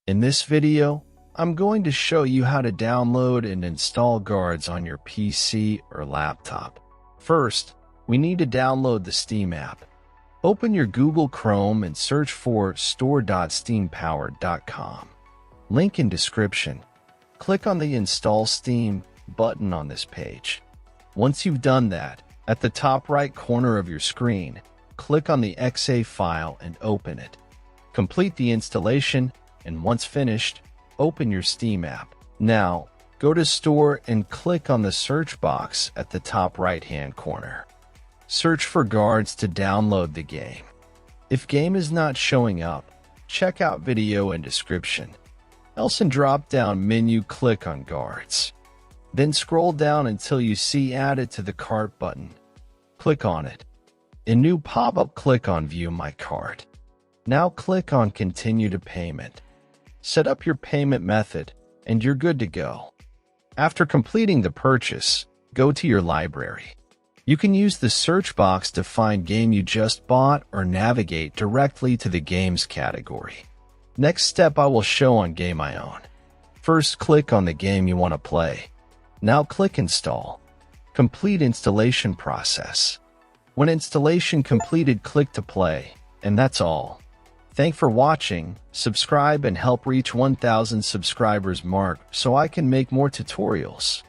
In this video, I'm going to show you how to download and install guards on your PC or laptop. First, we need to download the Steam app. Open your Google Chrome and search for store.steampowered.com. Link in description. Click on the Install Steam button on this page. Once you've done that, at the top right corner of your screen, click on the .exe file and open it. Complete the installation, and once finished, open your Steam app. Now, go to Store and click on the search box at the top right-hand corner. Search for Guards to download the game. If game is not showing up, check out video and description. Else in drop-down menu, click on Guards. Then scroll down until you see Added to the Cart button. Click on it. In new pop-up, click on View My Cart. Now click on Continue to Payment. Set up your payment method, and you're good to go. After completing the purchase, go to your library. You can use the search box to find game you just bought or navigate directly to the games category. Next step I will show on Game I Own. First, click on the game you want to play. Now click Install. Complete installation process. When installation completed, click to play, and that's all. Thanks for watching. Subscribe and help reach 1,000 subscribers mark so I can make more tutorials.